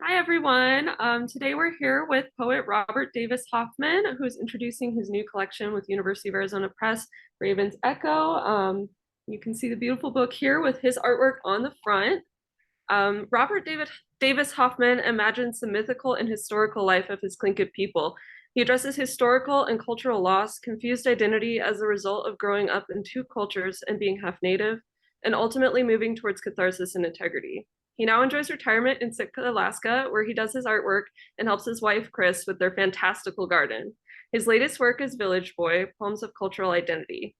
Hi, everyone. Today we're here with poet Robert Davis Hoffmann, who's introducing his new collection with University of Arizona Press, Raven's Echo. You can see the beautiful book here with his artwork on the front. Robert Davis Hoffmann imagines the mythical and historical life of his Tlingit people. He addresses historical and cultural loss, confused identity as a result of growing up in two cultures and being half native, and ultimately moving towards catharsis and integrity. He now enjoys retirement in Sitka, Alaska, where he does his artwork and helps his wife, Chris, with their fantastical garden. His latest work is Village Boy, Poems of Cultural Identity.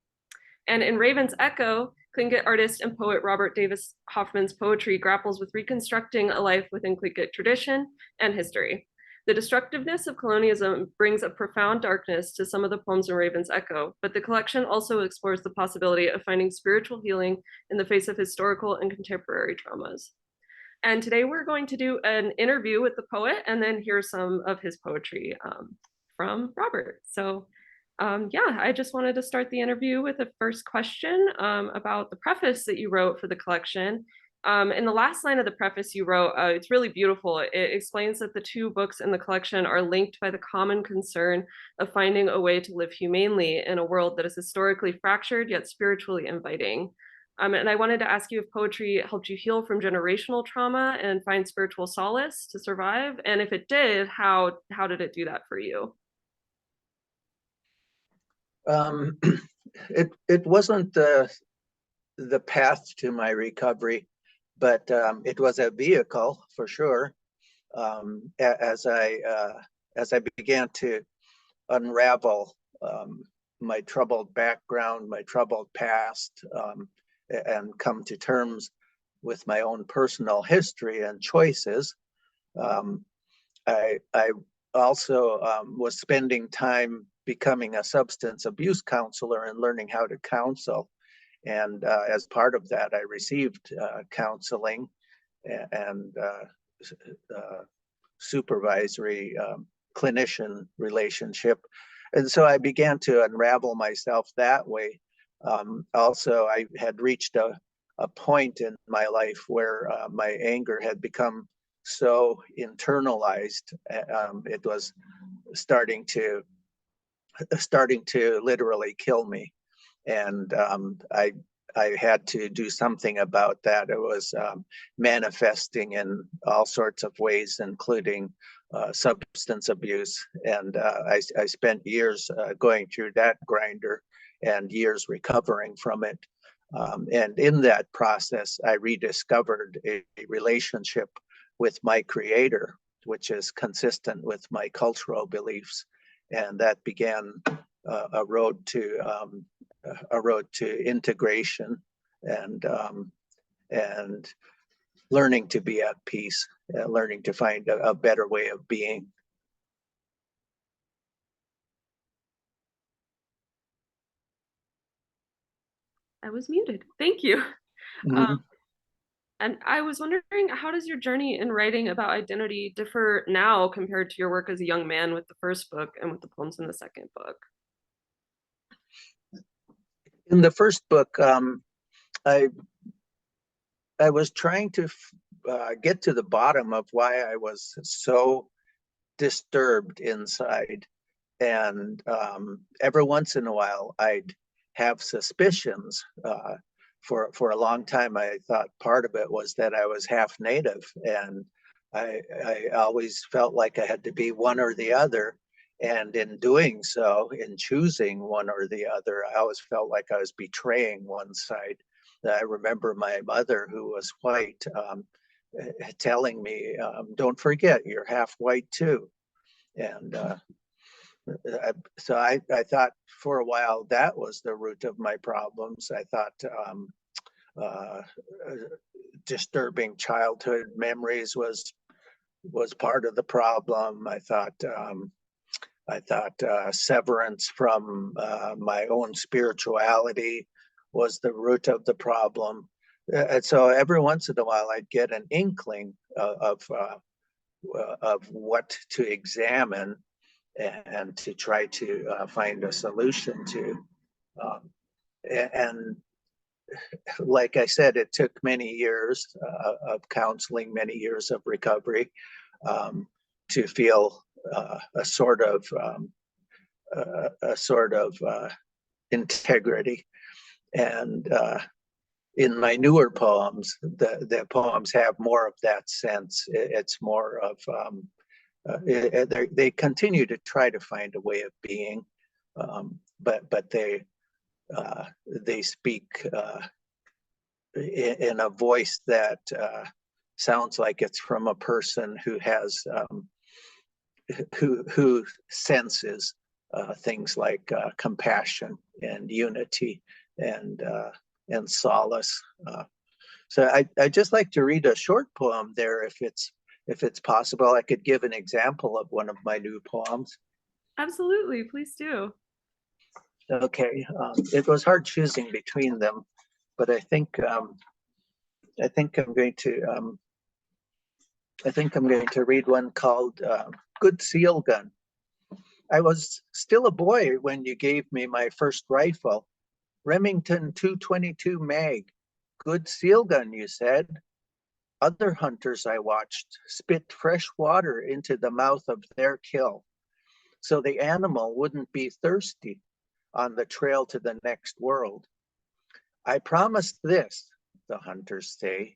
And in Raven's Echo, Clingit artist and poet Robert Davis Hoffmann's poetry grapples with reconstructing a life within Clingit tradition and history. The destructiveness of colonialism brings a profound darkness to some of the poems in Raven's Echo, but the collection also explores the possibility of finding spiritual healing in the face of historical and contemporary traumas. And today we're going to do an interview with the poet and then hear some of his poetry from Robert. Yeah, I just wanted to start the interview with a first question about the preface that you wrote for the collection. In the last line of the preface you wrote, it's really beautiful. It explains that the two books in the collection are linked by the common concern of finding a way to live humanely in a world that is historically fractured yet spiritually inviting. And I wanted to ask you if poetry helped you heal from generational trauma and find spiritual solace to survive. And if it did, how did it do that for you? Um, it wasn't the path to my recovery, but it was a vehicle for sure. As I began to unravel my troubled background, my troubled past, and come to terms with my own personal history and choices, I also was spending time becoming a substance abuse counselor and learning how to counsel. And as part of that, I received counseling and supervisory clinician relationship. And so I began to unravel myself that way. Also, I had reached a point in my life where my anger had become so internalized. It was starting to literally kill me, and I had to do something about that. It was manifesting in all sorts of ways, including substance abuse. And I spent years going through that grinder and years recovering from it. And in that process, I rediscovered a relationship with my creator, which is consistent with my cultural beliefs. And that began a road to integration and learning to be at peace, learning to find a better way of being. I was muted. Thank you. Mm-hmm. And I was wondering, how does your journey in writing about identity differ now compared to your work as a young man with the first book and with the poems in the second book? In the first book, I was trying to get to the bottom of why I was so disturbed inside. And every once in a while, I'd have suspicions. For a long time, I thought part of it was that I was half native, and I always felt like I had to be one or the other. And in doing so, in choosing one or the other, I always felt like I was betraying one side. I remember my mother, who was white, telling me, "Don't forget, you're half white too." And so I thought for a while that was the root of my problems. I thought uh, disturbing childhood memories was part of the problem. I thought severance from my own spirituality was the root of the problem. And so every once in a while, I'd get an inkling of what to examine and to try to find a solution to. And like I said, it took many years of counseling, many years of recovery. to feel a sort of integrity. And in my newer poems, the poems have more of that sense. It's more of they continue to try to find a way of being, but they speak in a voice that sounds like it's from a person who has who senses things like compassion and unity and solace. So I just like to read a short poem there, if it's possible. I could give an example of one of my new poems. Absolutely, please do. Okay, it was hard choosing between them, but I think I'm going to read one called "Good Seal Gun." I was still a boy when you gave me my first rifle, Remington 222 mag. Good seal gun, you said. Other hunters I watched spit fresh water into the mouth of their kill, so the animal wouldn't be thirsty on the trail to the next world. I promise this, the hunters say,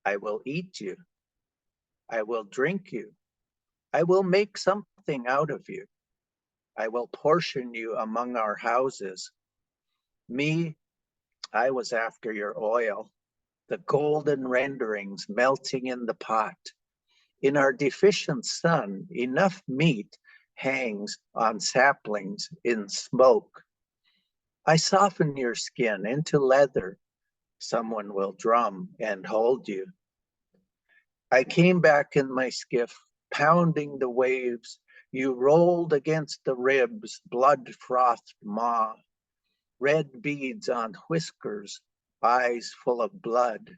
I will eat you. I will drink you. I will make something out of you. I will portion you among our houses. Me, I was after your oil, the golden renderings melting in the pot. In our deficient sun, enough meat hangs on saplings in smoke. I soften your skin into leather. Someone will drum and hold you. I came back in my skiff, pounding the waves. You rolled against the ribs, blood-frothed maw, red beads on whiskers, eyes full of blood.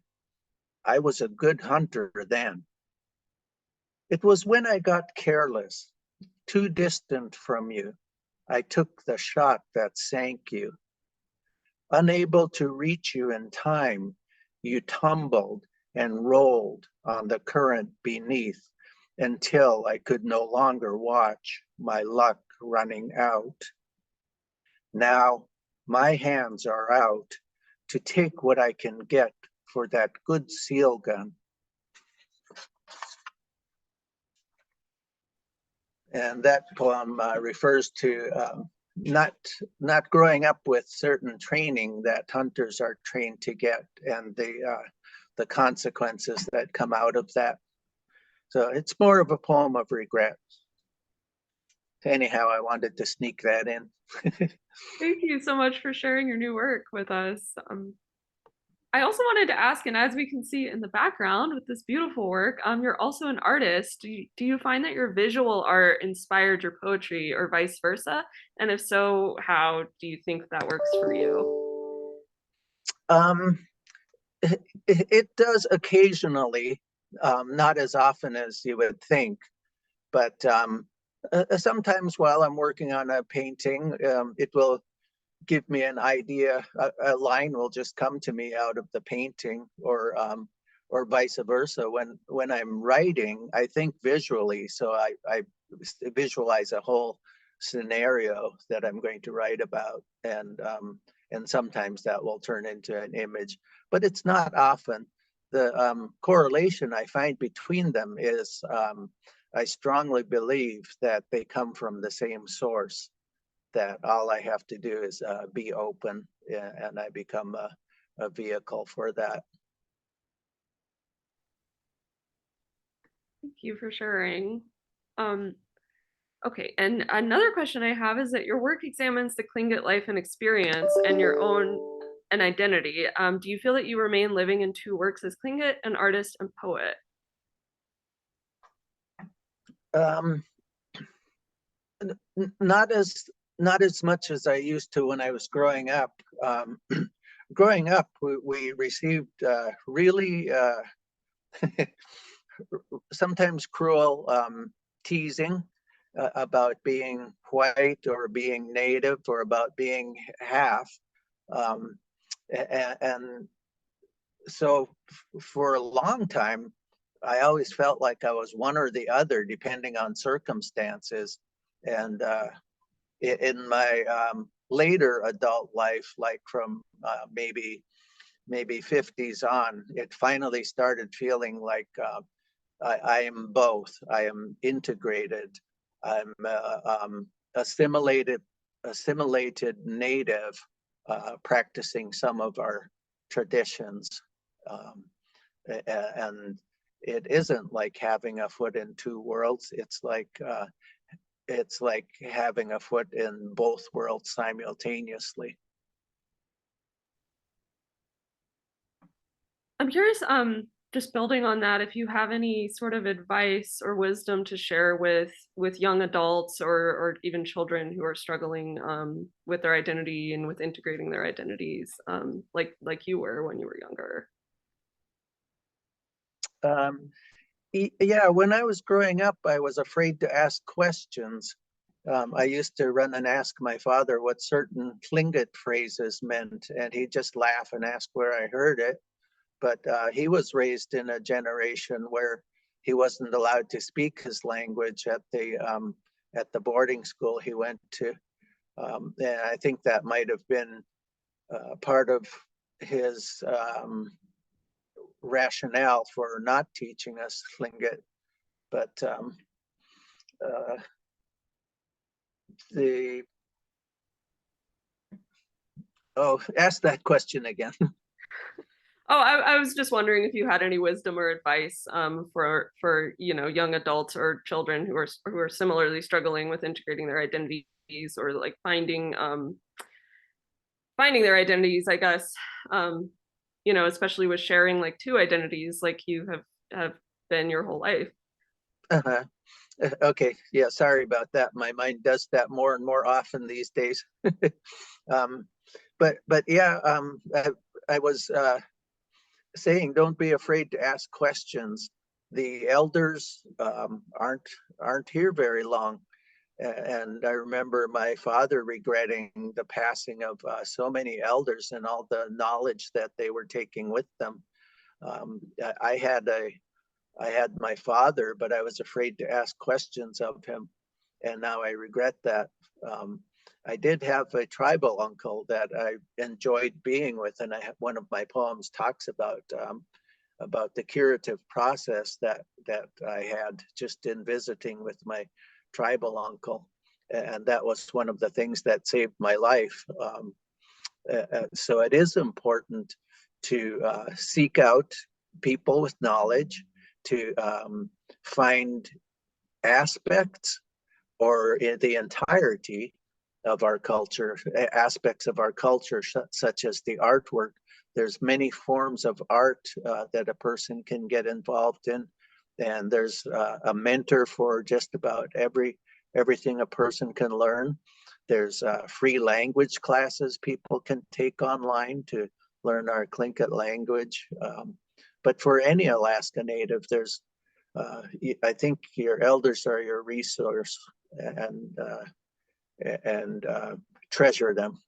I was a good hunter then. It was when I got careless, too distant from you, I took the shot that sank you. Unable to reach you in time, you tumbled and rolled on the current beneath until I could no longer watch my luck running out. Now my hands are out to take what I can get for that good seal gun. And that poem refers to not growing up with certain training that hunters are trained to get, and the consequences that come out of that. So it's more of a poem of regret. Anyhow, I wanted to sneak that in. Thank you so much for sharing your new work with us. I also wanted to ask, and as we can see in the background with this beautiful work, you're also an artist. Do you find that your visual art inspired your poetry or vice versa? And if so, how do you think that works for you? Um, it does occasionally, not as often as you would think, but sometimes while I'm working on a painting, it will give me an idea. A line will just come to me out of the painting, or vice versa. When I'm writing, I think visually, so I visualize a whole scenario that I'm going to write about, and sometimes that will turn into an image, but it's not often. The correlation I find between them is I strongly believe that they come from the same source, that all I have to do is be open, and I become a vehicle for that. Thank you for sharing. Um, okay, and another question I have is that your work examines the Tlingit life and experience and your own and identity. Do you feel that you remain living in two works as Tlingit, an artist and poet? Um, not as much as I used to when I was growing up. Growing up, we received really sometimes cruel teasing about being white or being native or about being half. And so for a long time, I always felt like I was one or the other depending on circumstances. And in my later adult life, like from maybe 50s on, it finally started feeling like I am both. I am integrated. I'm assimilated native, practicing some of our traditions. Um, and it isn't like having a foot in two worlds. It's like having a foot in both worlds simultaneously. I'm curious, just building on that, if you have any sort of advice or wisdom to share with young adults or even children who are struggling with their identity and with integrating their identities, like you were when you were younger. Um, yeah, when I was growing up, I was afraid to ask questions. I used to run and ask my father what certain Tlingit phrases meant, and he'd just laugh and ask where I heard it. But he was raised in a generation where he wasn't allowed to speak his language at the boarding school he went to. And I think that might have been part of his rationale for not teaching us Tlingit. But uh, the ask that question again. Oh, I was just wondering if you had any wisdom or advice for young adults or children who are similarly struggling with integrating their identities or like finding their identities, I guess. Um, especially with sharing like two identities, like you have been your whole life. Uh-huh. Okay, yeah, sorry about that. My mind does that more and more often these days. um, but yeah, I was saying, don't be afraid to ask questions. The elders aren't here very long, and I remember my father regretting the passing of so many elders and all the knowledge that they were taking with them. Um, I had a I had my father, but I was afraid to ask questions of him, and now I regret that. Um, I did have a tribal uncle that I enjoyed being with, and one of my poems talks about the curative process that I had just in visiting with my tribal uncle, and that was one of the things that saved my life. So it is important to seek out people with knowledge, to find aspects or the entirety of our culture, aspects of our culture, such as the artwork. There's many forms of art that a person can get involved in, and there's a mentor for just about everything a person can learn. There's free language classes people can take online to learn our Tlingit language. But for any Alaska Native, I think your elders are your resource, and treasure them.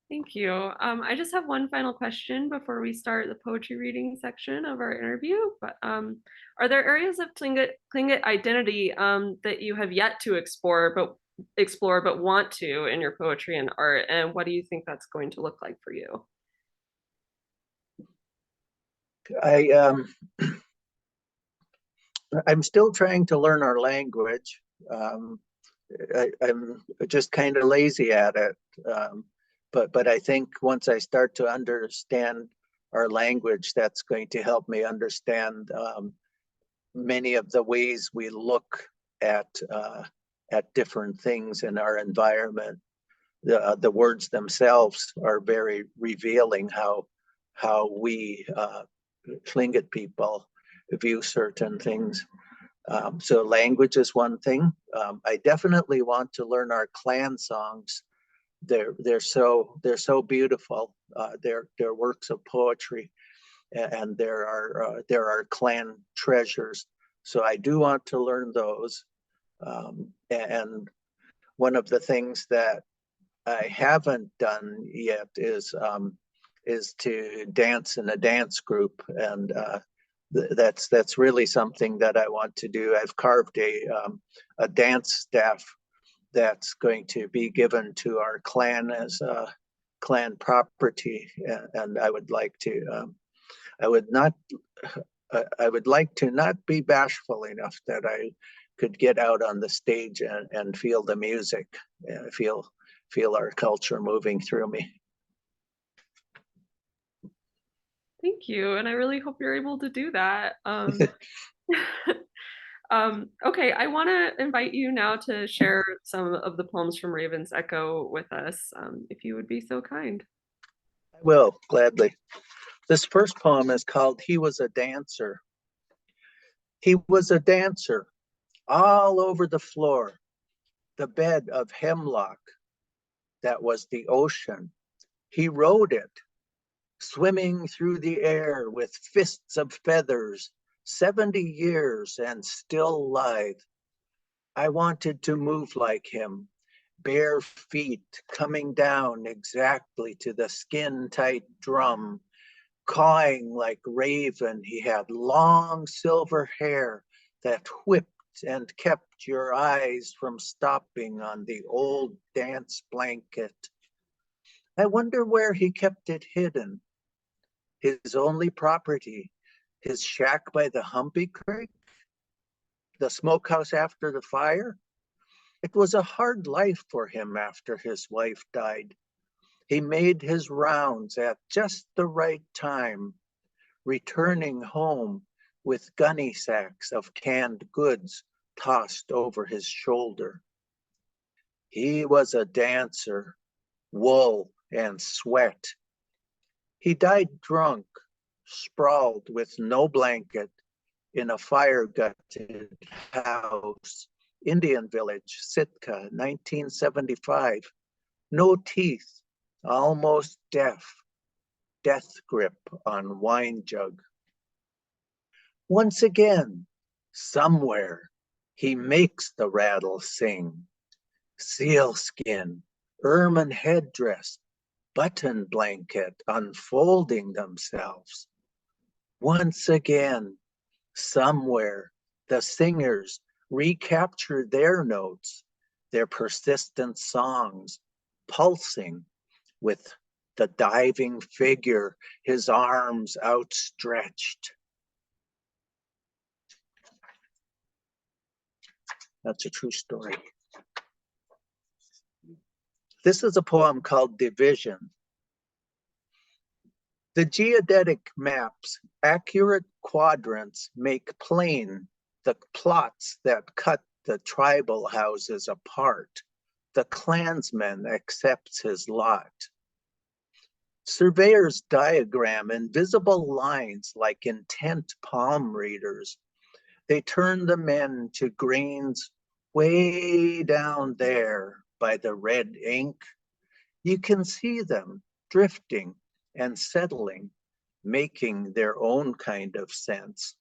Thank you. I just have one final question before we start the poetry reading section of our interview. But are there areas of Tlingit identity that you have yet to explore but want to in your poetry and art? And what do you think that's going to look like for you? I I'm still trying to learn our language. Um, I'm just kind of lazy at it. Um, but I think once I start to understand our language, that's going to help me understand many of the ways we look at uh, at different things in our environment. The words themselves are very revealing how we Tlingit people view certain things. So language is one thing. I definitely want to learn our clan songs. They're so beautiful. They're works of poetry, and there are clan treasures. So I do want to learn those. And one of the things that I haven't done yet is to dance in a dance group, and that's really something that I want to do. I've carved a dance staff that's going to be given to our clan as a clan property, and I would like to. I would not. I would like to not be bashful enough that I could get out on the stage and feel the music, feel our culture moving through me. Thank you, and I really hope you're able to do that. Okay, I want to invite you now to share some of the poems from Raven's Echo with us, if you would be so kind. I will, gladly. This first poem is called He Was a Dancer. He was a dancer all over the floor, the bed of hemlock that was the ocean. He rode it, swimming through the air with fists of feathers, 70 years and still lithe. I wanted to move like him, bare feet coming down exactly to the skin-tight drum, cawing like raven. He had long silver hair that whipped and kept your eyes from stopping on the old dance blanket. I wonder where he kept it hidden. His only property, his shack by the Humpy Creek, the smokehouse after the fire. It was a hard life for him after his wife died. He made his rounds at just the right time, returning home with gunny sacks of canned goods tossed over his shoulder. He was a dancer, wool and sweat. He died drunk, sprawled with no blanket in a fire-gutted house, Indian Village, Sitka, 1975. No teeth, almost deaf, death grip on wine jug. Once again, somewhere, he makes the rattle sing. Sealskin, ermine headdress, button blanket unfolding themselves. Once again, somewhere, the singers recapture their notes, their persistent songs, pulsing with the diving figure, his arms outstretched. That's a true story. This is a poem called Division. The geodetic maps, accurate quadrants make plain the plots that cut the tribal houses apart. The clansman accepts his lot. Surveyors diagram invisible lines like intent palm readers. They turn the men to greens way down there by the red ink. You can see them drifting and settling, making their own kind of sense.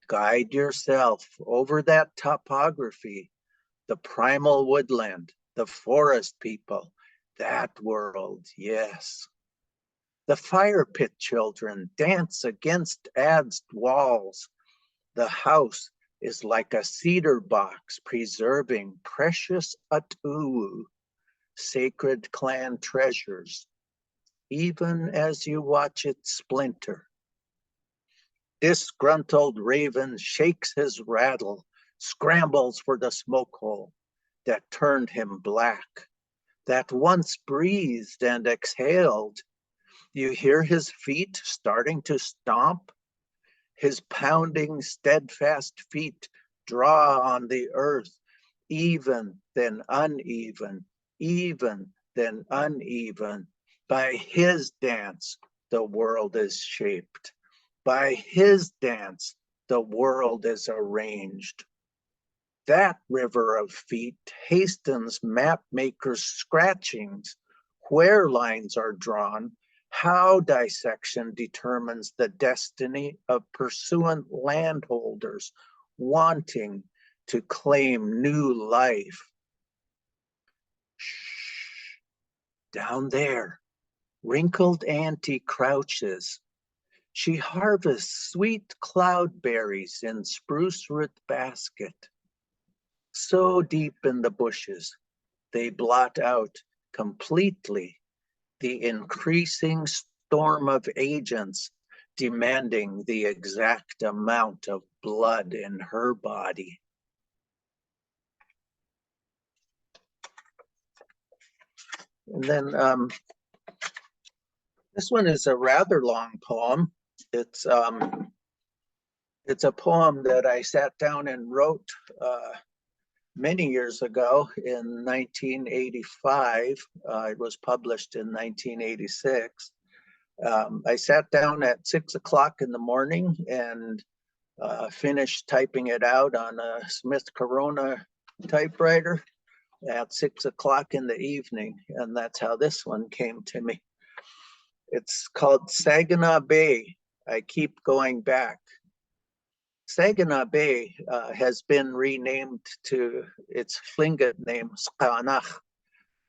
Guide yourself over that topography, the primal woodland, the forest people, that world, yes. The fire pit children dance against adzed walls. The house is like a cedar box preserving precious atu, sacred clan treasures, even as you watch it splinter. Disgruntled raven shakes his rattle, scrambles for the smoke hole that turned him black, that once breathed and exhaled. You hear his feet starting to stomp, his pounding, steadfast feet draw on the earth, even then uneven, even then uneven. By his dance, the world is shaped. By his dance, the world is arranged. That river of feet hastens map makers' scratchings, where lines are drawn, how dissection determines the destiny of pursuant landholders wanting to claim new life. Shh, down there, wrinkled auntie crouches. She harvests sweet cloudberries in spruce root basket. So deep in the bushes, they blot out completely the increasing storm of agents demanding the exact amount of blood in her body. And then this one is a rather long poem. It's a poem that I sat down and wrote many years ago in 1985. It was published in 1986. I sat down at 6 o'clock in the morning and finished typing it out on a Smith Corona typewriter at 6 o'clock in the evening. And that's how this one came to me. It's called Saginaw Bay. I keep going back. Saginaw Bay has been renamed to its Tlingit name, Saginaw.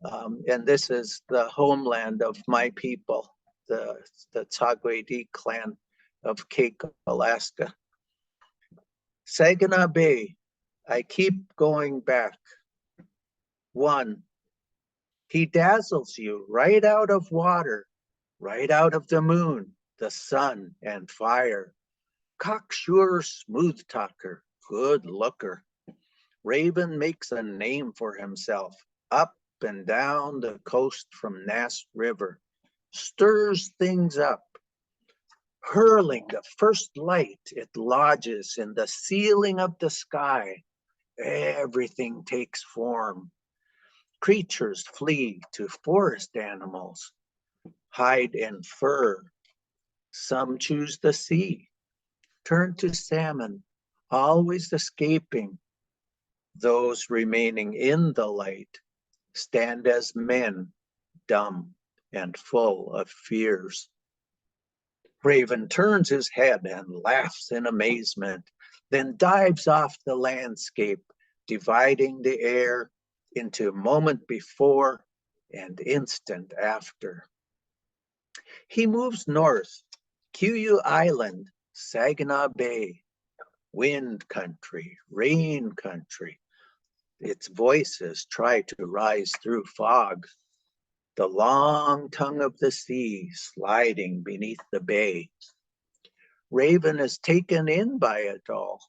And this is the homeland of my people, the Saginaw clan of Cape, Alaska. Saginaw Bay, I keep going back. 1, he dazzles you right out of water, right out of the moon, the sun, and fire. Cocksure smooth talker, good looker. Raven makes a name for himself up and down the coast from Nass River, stirs things up. Hurling the first light, it lodges in the ceiling of the sky. Everything takes form. Creatures flee to forest animals, hide in fur. Some choose the sea, turn to salmon, always escaping. Those remaining in the light stand as men, dumb and full of fears. Raven turns his head and laughs in amazement, then dives off the landscape, dividing the air into moment before and instant after. He moves north, Q Island, Saginaw Bay, wind country, rain country. Its voices try to rise through fog. The long tongue of the sea sliding beneath the bay. Raven is taken in by it all.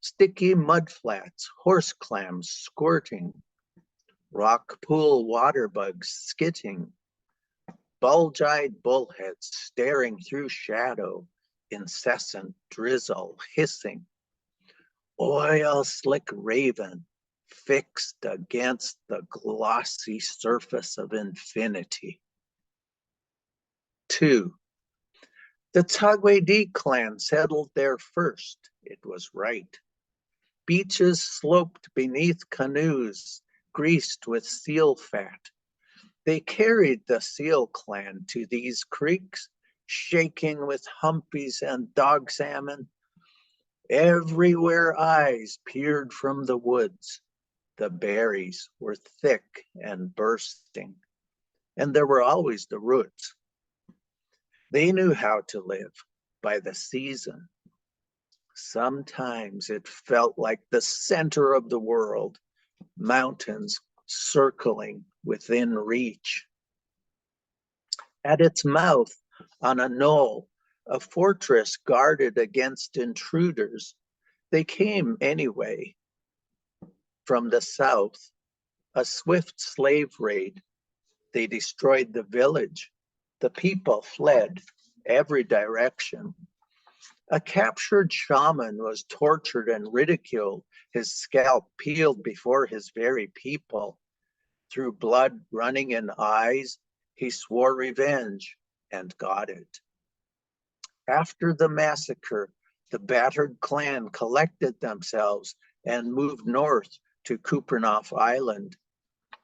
Sticky mudflats, horse clams squirting, rock pool water bugs skitting, bulge-eyed bullheads staring through shadow, incessant drizzle hissing, oil slick raven fixed against the glossy surface of infinity. 2. The Tsagwe clan settled there first. It was right. Beaches sloped beneath canoes, greased with seal fat. They carried the seal clan to these creeks, shaking with humpies and dog salmon. Everywhere eyes peered from the woods. The berries were thick and bursting, and there were always the roots. They knew how to live by the season. Sometimes it felt like the center of the world, mountains circling within reach. At its mouth, on a knoll, a fortress guarded against intruders. They came anyway. From the south, a swift slave raid. They destroyed the village. The people fled every direction. A captured shaman was tortured and ridiculed, his scalp peeled before his very people. Through blood running in eyes, he swore revenge and got it. After the massacre, the battered clan collected themselves and moved north to Kupernoff Island.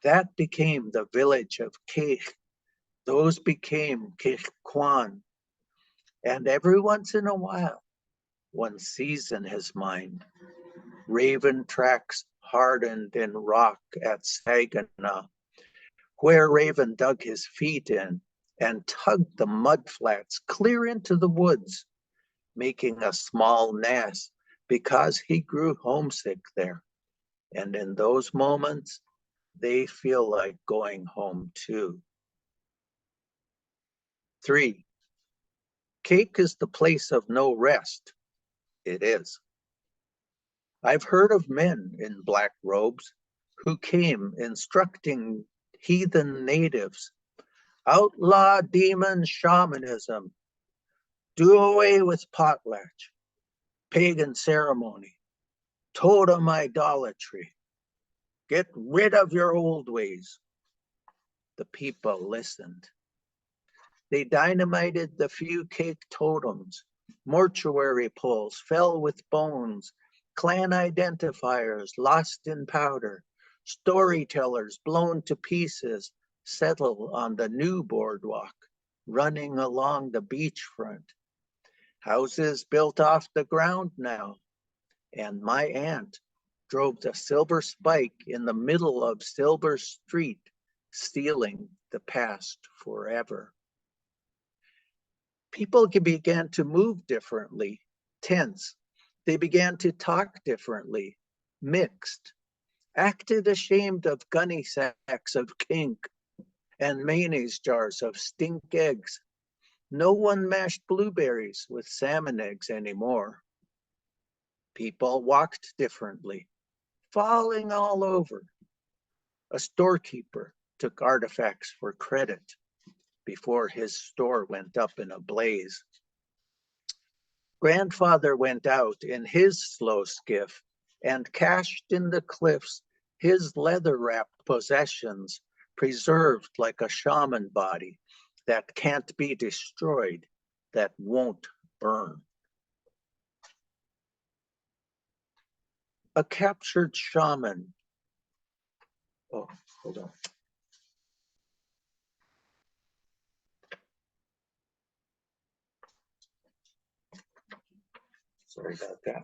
That became the village of Keich. Those became Keichquan. And every once in a while, one sees in his mind, raven tracks hardened in rock at Saginaw, where Raven dug his feet in and tugged the mud flats clear into the woods, making a small nest because he grew homesick there. And in those moments, they feel like going home too. 3. Cake is the place of no rest. It is. I've heard of men in black robes who came instructing heathen natives, outlaw demon shamanism, do away with potlatch, pagan ceremony, totem idolatry, get rid of your old ways. The people listened. They dynamited the few cake totems, mortuary poles fell with bones, clan identifiers lost in powder, storytellers blown to pieces settle on the new boardwalk, running along the beachfront. Houses built off the ground now, and my aunt drove the silver spike in the middle of Silver Street, stealing the past forever. People began to move differently, tense. They began to talk differently, mixed, acted ashamed of gunny sacks of kink and mayonnaise jars of stink eggs. No one mashed blueberries with salmon eggs anymore. People walked differently, falling all over. A storekeeper took artifacts for credit before his store went up in a blaze. Grandfather went out in his slow skiff and cached in the cliffs his leather-wrapped possessions, preserved like a shaman body that can't be destroyed, that won't burn. A captured shaman. Oh, hold on. Sorry about that.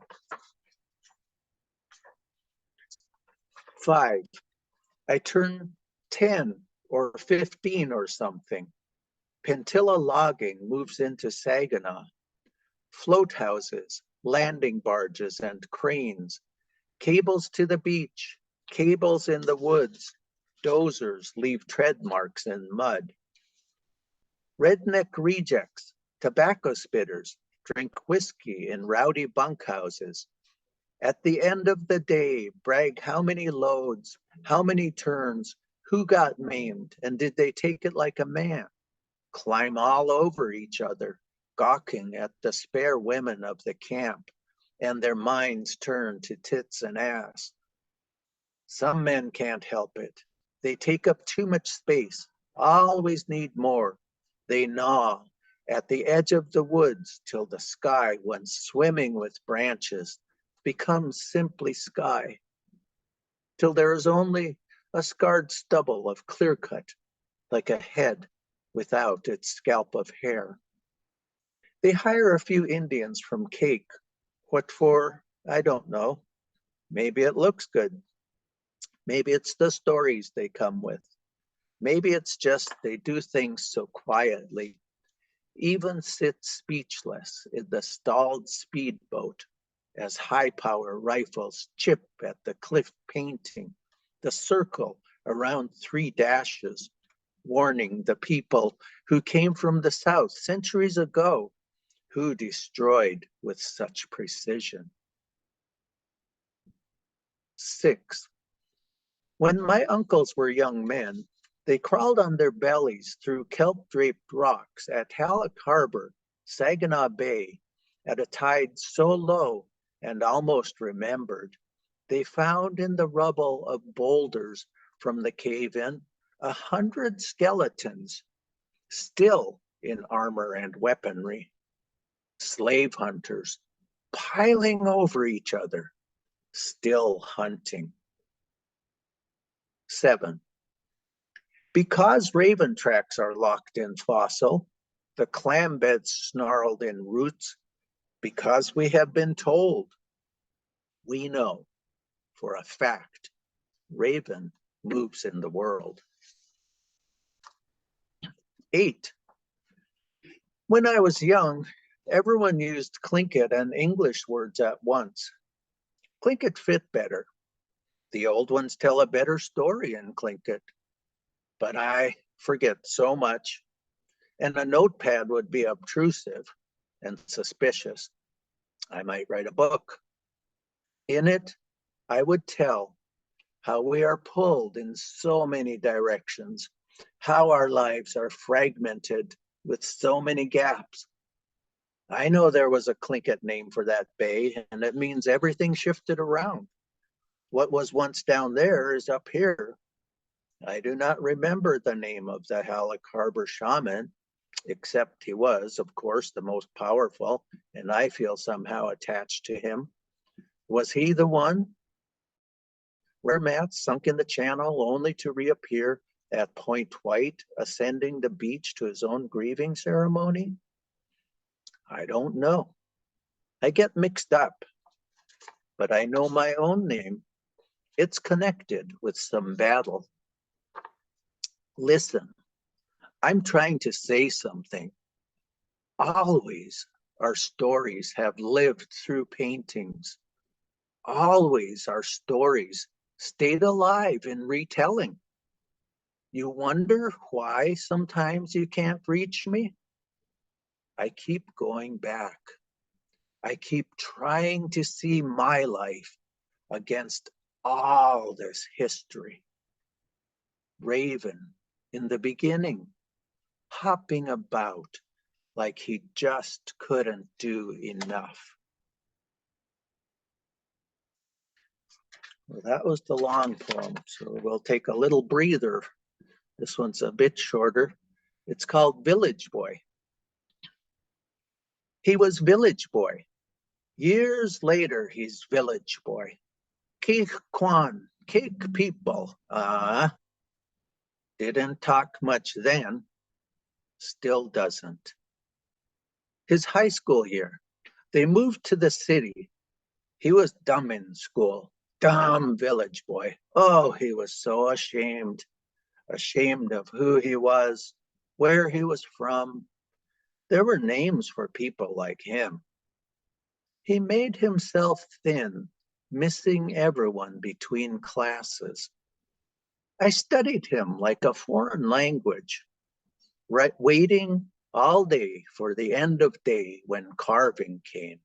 5. I turned 10 or 15 or something. Pentilla logging moves into Saginaw. Float houses, landing barges and cranes, cables to the beach, cables in the woods, dozers leave tread marks in mud. Redneck rejects, tobacco spitters, drink whiskey in rowdy bunkhouses. At the end of the day, brag how many loads, how many turns, who got maimed, and did they take it like a man? Climb all over each other, gawking at the spare women of the camp, and their minds turn to tits and ass. Some men can't help it. They take up too much space, always need more. They gnaw at the edge of the woods till the sky, once swimming with branches, becomes simply sky, till there is only a scarred stubble of clear cut, like a head without its scalp of hair. They hire a few Indians from Cake. What for? I don't know. Maybe it looks good. Maybe it's the stories they come with. Maybe it's just they do things so quietly, even sit speechless in the stalled speedboat as high-power rifles chip at the cliff painting, the circle around 3 dashes, warning the people who came from the south centuries ago, who destroyed with such precision. 6. When my uncles were young men, they crawled on their bellies through kelp-draped rocks at Halleck Harbor, Saginaw Bay, at a tide so low and almost remembered. They found in the rubble of boulders from the cave-in 100 skeletons, still in armor and weaponry. Slave hunters, piling over each other, still hunting. 7. Because raven tracks are locked in fossil, the clam beds snarled in roots, because we have been told, we know for a fact, raven moves in the world. 8. When I was young, everyone used clingit and English words at once. Clingit fit better. The old ones tell a better story in clingit, but I forget so much, and a notepad would be obtrusive and suspicious. I might write a book. In it, I would tell how we are pulled in so many directions, how our lives are fragmented with so many gaps. I know there was a Tlingit name for that bay, and it means everything shifted around. What was once down there is up here. I do not remember the name of the Halleck Harbor shaman, except he was, of course, the most powerful, and I feel somehow attached to him. Was he the one? Where Matt sunk in the channel only to reappear at Point White, ascending the beach to his own grieving ceremony? I don't know. I get mixed up, but I know my own name. It's connected with some battle. Listen, I'm trying to say something. Always our stories have lived through paintings. Always our stories stayed alive in retelling. You wonder why sometimes you can't reach me? I keep going back. I keep trying to see my life against all this history. Raven in the beginning, hopping about like he just couldn't do enough. Well, that was the long poem, so we'll take a little breather. This one's a bit shorter. It's called Village Boy. He was Village Boy. Years later, he's Village Boy. Keek Kwan, Keek people. Didn't talk much then, still doesn't. His high school year, they moved to the city. He was dumb in school, dumb Village Boy. Oh, he was so ashamed of who he was, where he was from. There were names for people like him. He made himself thin, missing everyone between classes. I studied him like a foreign language, right, waiting all day for the end of day when carving came.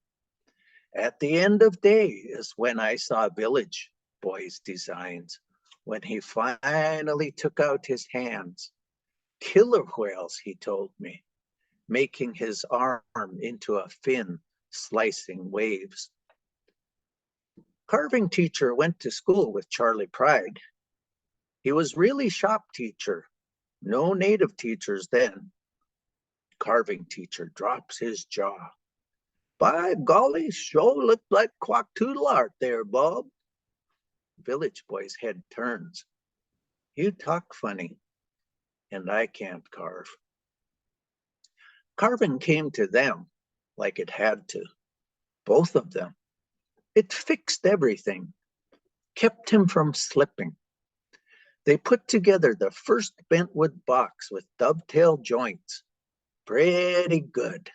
At the end of day is when I saw Village Boy's designs, when he finally took out his hands. Killer whales, he told me, making his arm into a fin, slicing waves. Carving teacher went to school with Charlie Pride. He was really shop teacher, no native teachers then. Carving teacher drops his jaw. By golly, sure looked like quacktoodle art there, Bob. Village Boy's head turns. You talk funny, and I can't carve. Carving came to them like it had to, both of them. It fixed everything, kept him from slipping. They put together the first bentwood box with dovetail joints. Pretty good.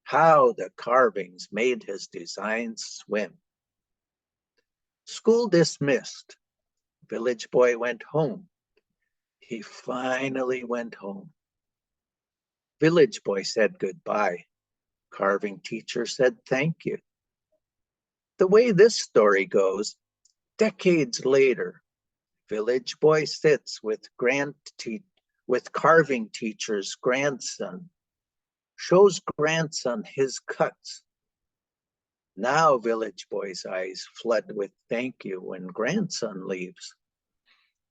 How the carvings made his designs swim. School dismissed. Village Boy went home. He finally went home. Village Boy said goodbye. Carving teacher said thank you. The way this story goes, decades later, Village Boy sits with carving teacher's grandson, shows grandson his cuts. Now Village Boy's eyes flood with thank you when grandson leaves.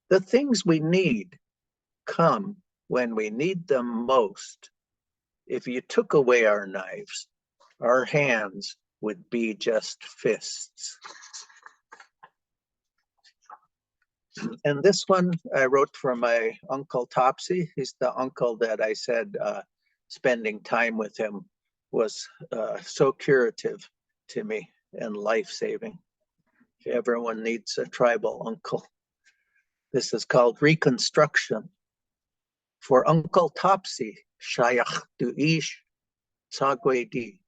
The things we need come when we need them most. If you took away our knives, our hands would be just fists. And this one I wrote for my Uncle Topsy. He's the uncle that I said spending time with him was so curative to me and life-saving. Everyone needs a tribal uncle. This is called Reconstruction. For Uncle Topsy, Shayach du Ish, Sagwe.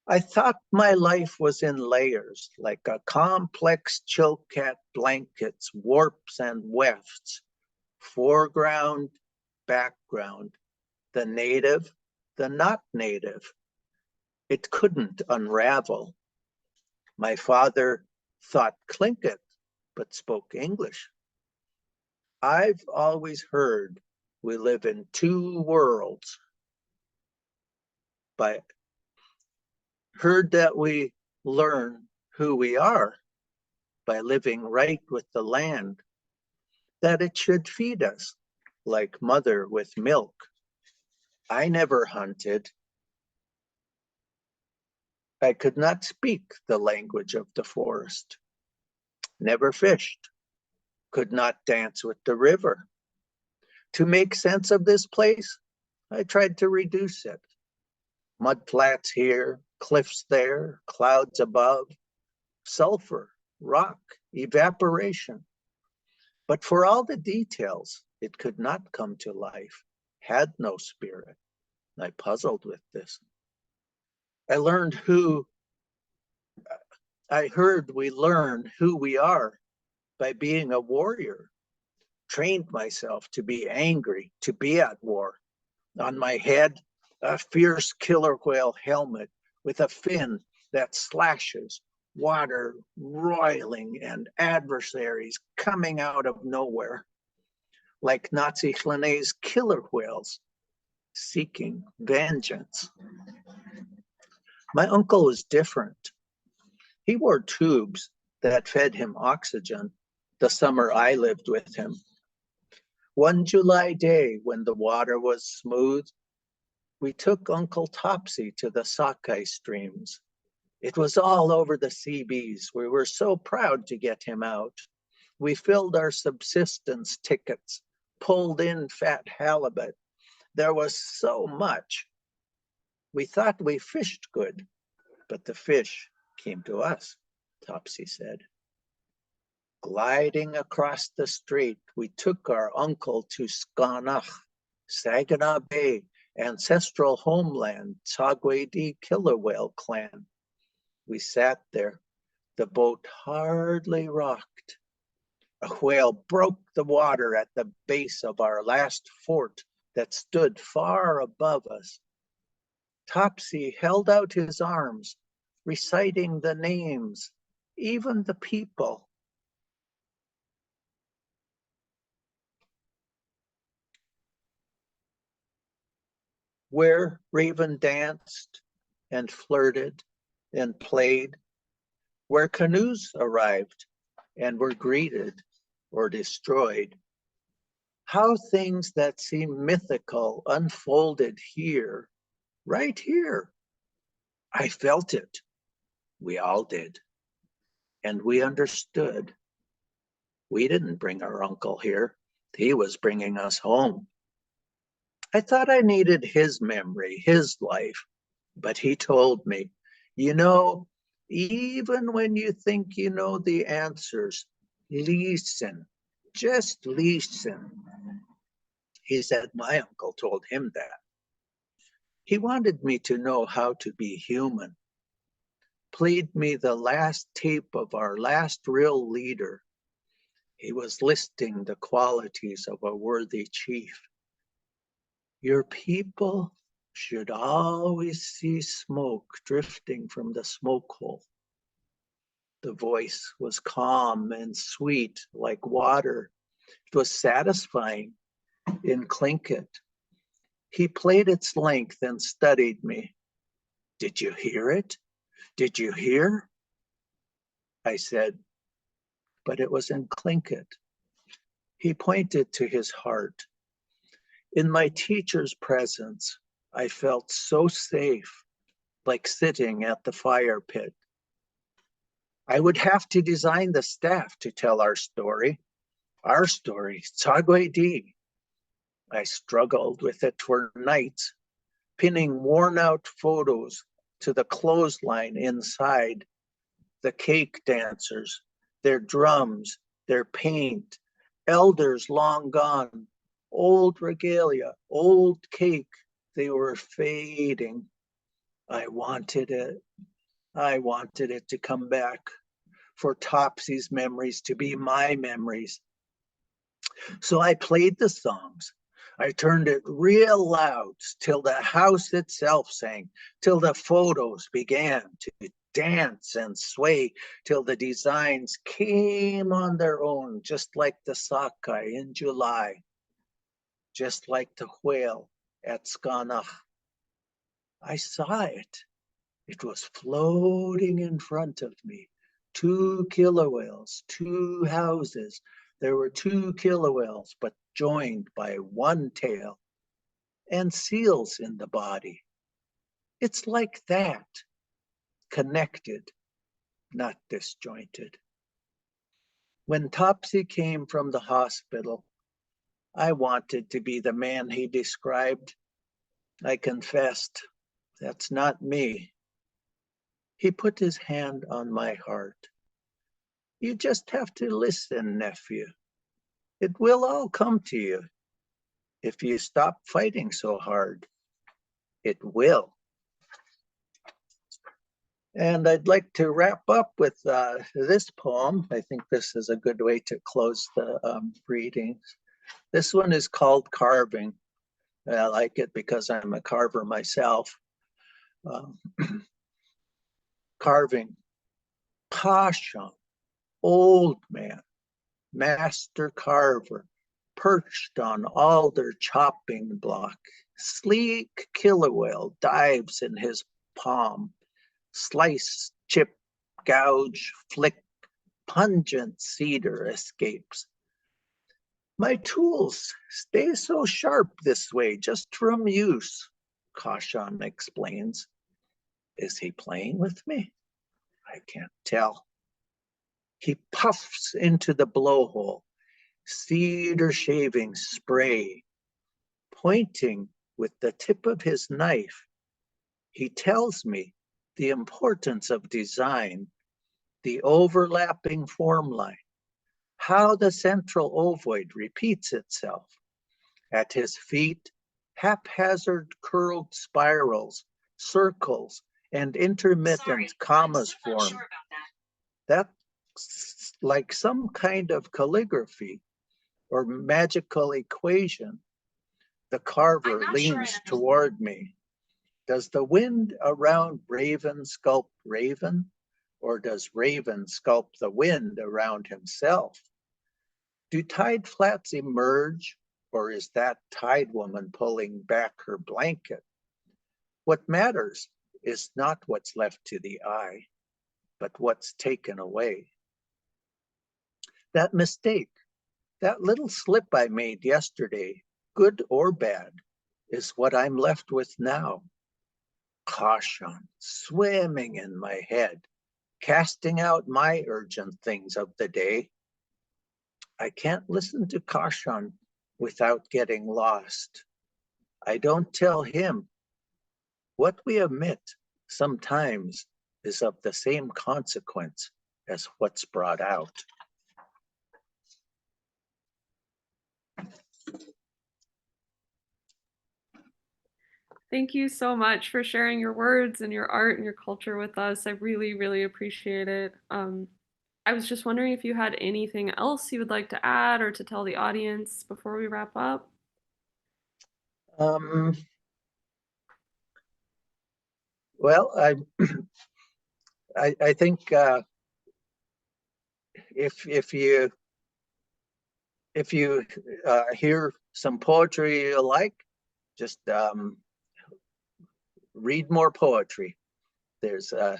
I thought my life was in layers, like a complex chilcat blankets, warps and wefts, foreground, background, the native, the not native. It couldn't unravel. My father thought clingit, but spoke English. I've always heard we live in two worlds, but heard that we learn who we are by living right with the land, that it should feed us like mother with milk. I never hunted. I could not speak the language of the forest, never fished, could not dance with the river. To make sense of this place, I tried to reduce it. Mud flats here, cliffs there, clouds above, sulfur, rock, evaporation. But for all the details, it could not come to life, had no spirit. I puzzled with this. I heard we learn who we are by being a warrior. Trained myself to be angry, to be at war. On my head, a fierce killer whale helmet with a fin that slashes, water roiling, and adversaries coming out of nowhere, like Nazi Flanay's killer whales seeking vengeance. My uncle was different. He wore tubes that fed him oxygen the summer I lived with him. One July day, when the water was smooth, we took Uncle Topsy to the sockeye streams. It was all over the CBs. We were so proud to get him out. We filled our subsistence tickets, pulled in fat halibut. There was so much. We thought we fished good, but the fish came to us, Topsy said. Gliding across the strait, we took our uncle to Saginaw Bay, ancestral homeland, Sagwe killer whale clan. We sat there. The boat hardly rocked. A whale broke the water at the base of our last fort that stood far above us. Topsy held out his arms, reciting the names, even the people. Where Raven danced and flirted and played, where canoes arrived and were greeted or destroyed. How things that seem mythical unfolded here, right here. I felt it. We all did. And we understood. We didn't bring our uncle here. He was bringing us home. I thought I needed his memory, his life, but he told me, you know, even when you think you know the answers, listen, just listen. He said my uncle told him that. He wanted me to know how to be human. Played me the last tape of our last real leader. He was listing the qualities of a worthy chief. Your people should always see smoke drifting from the smoke hole. The voice was calm and sweet like water. It was satisfying in clingit. He played its length and studied me. Did you hear it? Did you hear? I said, but it was in clingit. He pointed to his heart. In my teacher's presence, I felt so safe, like sitting at the fire pit. I would have to design the staff to tell our story, Sagwe. I struggled with it for nights, pinning worn-out photos to the clothesline inside, the cake dancers, their drums, their paint, elders long gone, old regalia, old cake, they were fading. I wanted it. I wanted it to come back, for Topsy's memories to be my memories. So I played the songs. I turned it real loud till the house itself sang, till the photos began to dance and sway, till the designs came on their own, just like the sockeye in July, just like the whale at Saginaw. I saw it. It was floating in front of me. 2 killer whales, 2 houses. There were 2 killer whales, but joined by 1 tail, and seals in the body. It's like that, connected, not disjointed. When Topsy came from the hospital, I wanted to be the man he described. I confessed, that's not me. He put his hand on my heart. You just have to listen, nephew. It will all come to you. If you stop fighting so hard, it will. And I'd like to wrap up with this poem. I think this is a good way to close the readings. This one is called Carving. I like it because I'm a carver myself. Carving. Caution, old man, master carver, perched on alder chopping block. Sleek killer whale dives in his palm. Slice, chip, gouge, flick, pungent cedar escapes. My tools stay so sharp this way just from use, Caution explains. Is he playing with me? I can't tell. He puffs into the blowhole, cedar shaving spray. Pointing with the tip of his knife, he tells me the importance of design, the overlapping form line, how the central ovoid repeats itself. At his feet, haphazard curled spirals, circles, and intermittent commas form. Sure That's like some kind of calligraphy or magical equation. The carver leans toward me. Does the wind around Raven sculpt Raven? Or does Raven sculpt the wind around himself? Do tide flats emerge, or is that tide woman pulling back her blanket? What matters is not what's left to the eye, but what's taken away. That mistake, that little slip I made yesterday, good or bad, is what I'm left with now. Caution swimming in my head, casting out my urgent things of the day. I can't listen to Caution without getting lost. I don't tell him. What we omit sometimes is of the same consequence as what's brought out. Thank you so much for sharing your words and your art and your culture with us. I really, really appreciate it. I was just wondering if you had anything else you would like to add or to tell the audience before we wrap up. Well, I think if you hear some poetry you like, just read more poetry. There's a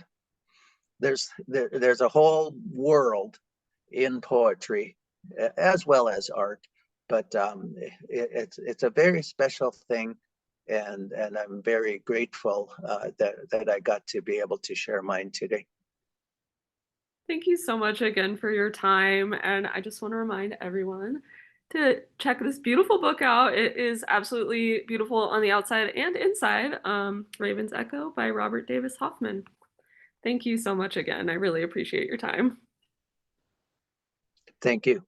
whole world in poetry as well as art, but it's a very special thing, and I'm very grateful that I got to be able to share mine today. Thank you so much again for your time. And I just want to remind everyone to check this beautiful book out. It is absolutely beautiful on the outside and inside. Raven's Echo by Robert Davis Hoffmann. Thank you so much again. I really appreciate your time. Thank you.